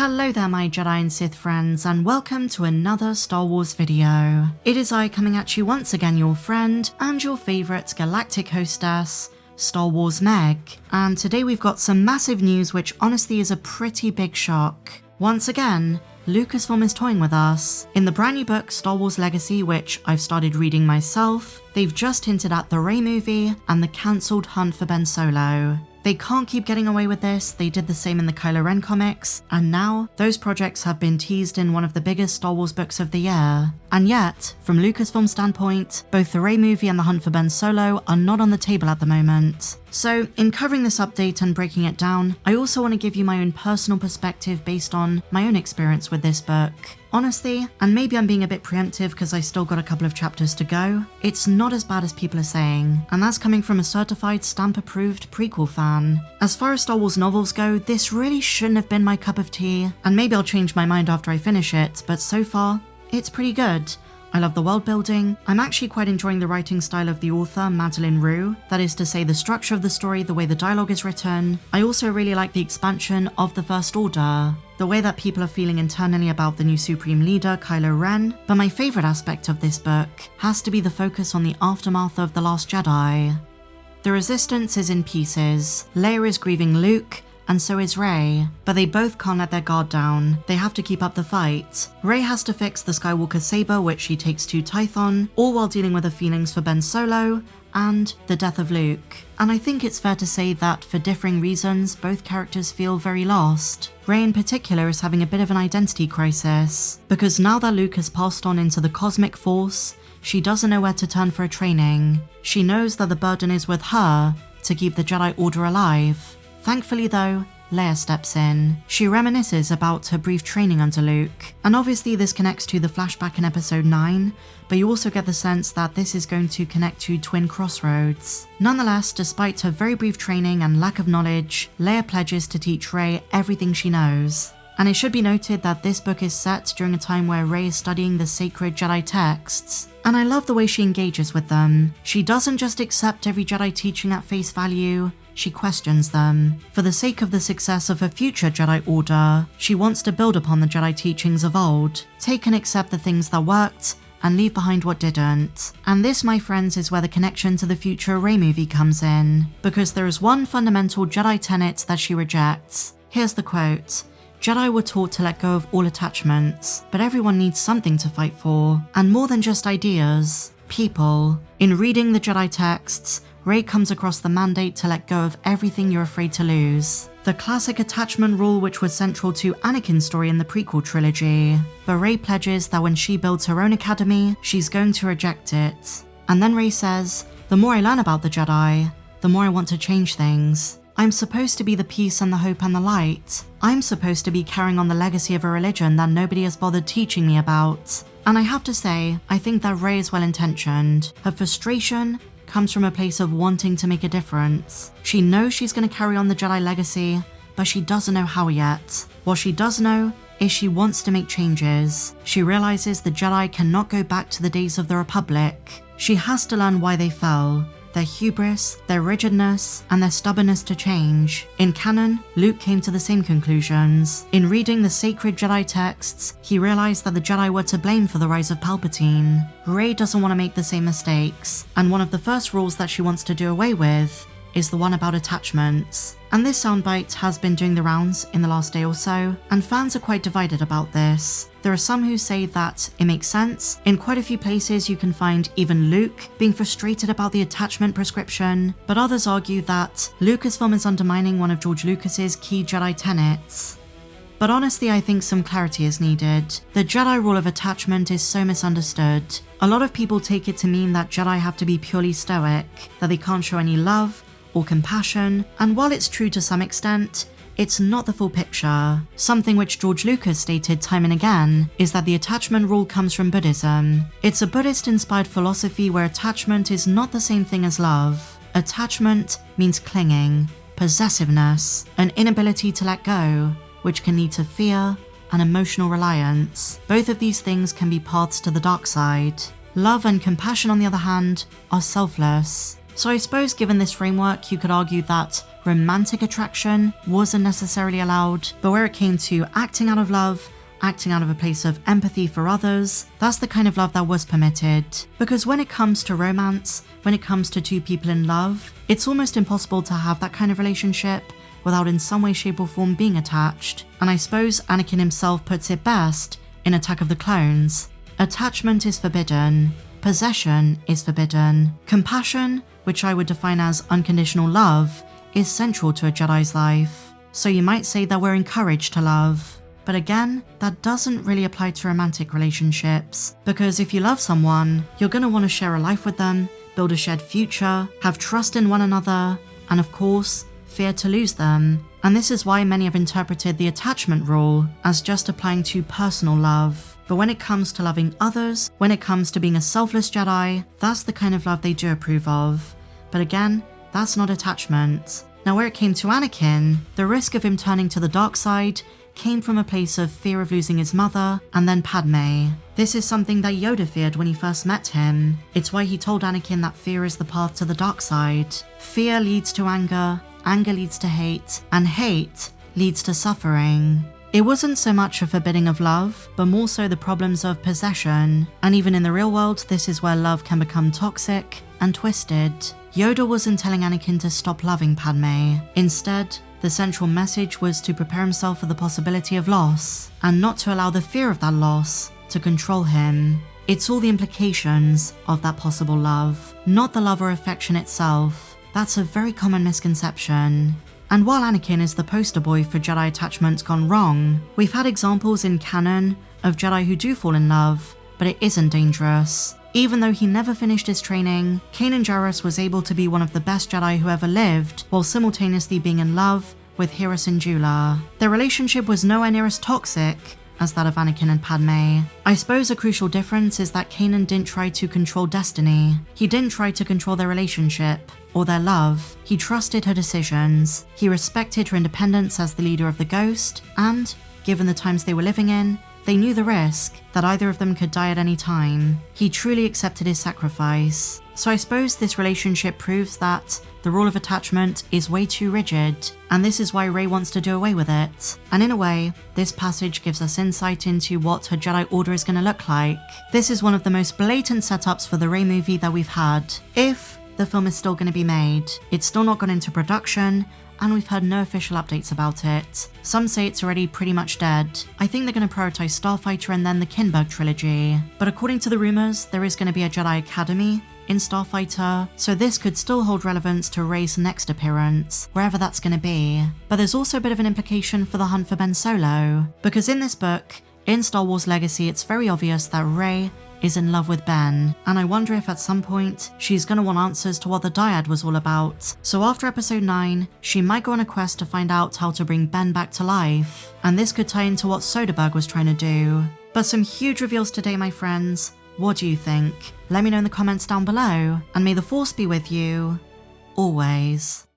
Hello there my Jedi and Sith friends, and welcome to another Star Wars video. It is I coming at you once again, your friend and your favourite galactic hostess, Star Wars Meg. And today we've got some massive news which honestly is a pretty big shock. Once again, Lucasfilm is toying with us. In the brand new book Star Wars Legacy, which I've started reading myself, they've just hinted at the Rey movie and the cancelled hunt for Ben Solo. They can't keep getting away with this. They did the same in the Kylo Ren comics, and now those projects have been teased in one of the biggest Star Wars books of the year. And yet, from Lucasfilm's standpoint, both the Rey movie and the hunt for Ben Solo are not on the table at the moment. So, in covering this update and breaking it down, I also want to give you my own personal perspective based on my own experience with this book. Honestly, and maybe I'm being a bit preemptive because I still got a couple of chapters to go, it's not as bad as people are saying, and that's coming from a certified stamp-approved prequel fan. As far as Star Wars novels go, this really shouldn't have been my cup of tea, and maybe I'll change my mind after I finish it, but so far, it's pretty good. I love the world building. I'm actually quite enjoying the writing style of the author, Madeleine Roux. That is to say, the structure of the story, the way the dialogue is written. I also really like the expansion of the First Order, the way that people are feeling internally about the new Supreme Leader, Kylo Ren. But my favourite aspect of this book has to be the focus on the aftermath of The Last Jedi. The Resistance is in pieces. Leia is grieving Luke, and so is Rey, but they both can't let their guard down. They have to keep up the fight. Rey has to fix the Skywalker saber, which she takes to Tython, all while dealing with her feelings for Ben Solo and the death of Luke. And I think it's fair to say that for differing reasons, both characters feel very lost. Rey in particular is having a bit of an identity crisis, because now that Luke has passed on into the cosmic force, she doesn't know where to turn for a training. She knows that the burden is with her to keep the Jedi Order alive. Thankfully though, Leia steps in. She reminisces about her brief training under Luke, and obviously this connects to the flashback in episode 9, but you also get the sense that this is going to connect to Twin Crossroads. Nonetheless, despite her very brief training and lack of knowledge, Leia pledges to teach Rey everything she knows. And it should be noted that this book is set during a time where Rey is studying the sacred Jedi texts, and I love the way she engages with them. She doesn't just accept every Jedi teaching at face value, she questions them. For the sake of the success of her future Jedi Order, she wants to build upon the Jedi teachings of old, take and accept the things that worked, and leave behind what didn't. And this, my friends, is where the connection to the future Rey movie comes in, because there is one fundamental Jedi tenet that she rejects. Here's the quote: "Jedi were taught to let go of all attachments, but everyone needs something to fight for, and more than just ideas, people." In reading the Jedi texts, Rey comes across the mandate to let go of everything you're afraid to lose. The classic attachment rule which was central to Anakin's story in the prequel trilogy. But Rey pledges that when she builds her own academy, she's going to reject it. And then Rey says, "The more I learn about the Jedi, the more I want to change things. I'm supposed to be the peace and the hope and the light. I'm supposed to be carrying on the legacy of a religion that nobody has bothered teaching me about." And I have to say, I think that Rey is well intentioned. Her frustration comes from a place of wanting to make a difference. She knows she's going to carry on the Jedi legacy, but she doesn't know how yet. What she does know is she wants to make changes. She realizes the Jedi cannot go back to the days of the Republic. She has to learn why they fell, their hubris, their rigidness, and their stubbornness to change. In canon, Luke came to the same conclusions. In reading the sacred Jedi texts, he realized that the Jedi were to blame for the rise of Palpatine. Rey doesn't want to make the same mistakes, and one of the first rules that she wants to do away with is the one about attachments. And this soundbite has been doing the rounds in the last day or so, and fans are quite divided about this. There are some who say that it makes sense. In quite a few places you can find even Luke being frustrated about the attachment prescription, but others argue that Lucasfilm is undermining one of George Lucas's key Jedi tenets. But honestly, I think some clarity is needed. The Jedi rule of attachment is so misunderstood. A lot of people take it to mean that Jedi have to be purely stoic, that they can't show any love or compassion, and while it's true to some extent, it's not the full picture. Something which George Lucas stated time and again is that the attachment rule comes from Buddhism. It's a Buddhist-inspired philosophy where attachment is not the same thing as love. Attachment means clinging, possessiveness, an inability to let go, which can lead to fear and emotional reliance. Both of these things can be paths to the dark side. Love and compassion, on the other hand, are selfless. So I suppose given this framework, you could argue that romantic attraction wasn't necessarily allowed, but where it came to acting out of love, acting out of a place of empathy for others, that's the kind of love that was permitted. Because when it comes to romance, when it comes to two people in love, it's almost impossible to have that kind of relationship without in some way, shape or form being attached. And I suppose Anakin himself puts it best in Attack of the Clones. Attachment is forbidden. Possession is forbidden. Compassion, which I would define as unconditional love, is central to a Jedi's life. So you might say that we're encouraged to love. But again, that doesn't really apply to romantic relationships, because if you love someone, you're going to want to share a life with them, build a shared future, have trust in one another, and of course, fear to lose them. And this is why many have interpreted the attachment rule as just applying to personal love. But when it comes to loving others, when it comes to being a selfless Jedi, that's the kind of love they do approve of. But again, that's not attachment. Now where it came to Anakin, the risk of him turning to the dark side came from a place of fear of losing his mother and then Padme. This is something that Yoda feared when he first met him. It's why he told Anakin that fear is the path to the dark side. Fear leads to anger, anger leads to hate, and hate leads to suffering. It wasn't so much a forbidding of love, but more so the problems of possession. And even in the real world, this is where love can become toxic and twisted. Yoda wasn't telling Anakin to stop loving Padme. Instead, the central message was to prepare himself for the possibility of loss, and not to allow the fear of that loss to control him. It's all the implications of that possible love, not the love or affection itself. That's a very common misconception. And while Anakin is the poster boy for Jedi attachments gone wrong, we've had examples in canon of Jedi who do fall in love, but it isn't dangerous. Even though he never finished his training, Kanan Jarrus was able to be one of the best Jedi who ever lived, while simultaneously being in love with Hera Syndulla. Their relationship was nowhere near as toxic as that of Anakin and Padme. I suppose a crucial difference is that Kanan didn't try to control destiny. He didn't try to control their relationship or their love. He trusted her decisions. He respected her independence as the leader of the Ghost, and, given the times they were living in, they knew the risk that either of them could die at any time. He truly accepted his sacrifice. So I suppose this relationship proves that the rule of attachment is way too rigid, and this is why Rey wants to do away with it. And in a way, this passage gives us insight into what her Jedi Order is going to look like. This is one of the most blatant setups for the Rey movie that we've had. If the film is still going to be made, it's still not gone into production, and we've heard no official updates about it. Some say it's already pretty much dead. I think they're going to prioritize Starfighter and then the Kinberg trilogy. But according to the rumors, there is going to be a Jedi Academy in Starfighter, so this could still hold relevance to Rey's next appearance, wherever that's going to be. But there's also a bit of an implication for the hunt for Ben Solo, because in this book, in Star Wars Legacy, it's very obvious that Rey is in love with Ben, and I wonder if at some point she's gonna want answers to what the dyad was all about. So after episode 9, she might go on a quest to find out how to bring Ben back to life, and this could tie into what Soderbergh was trying to do. But some huge reveals today, my friends. What do you think? Let me know in the comments down below, and may the Force be with you always.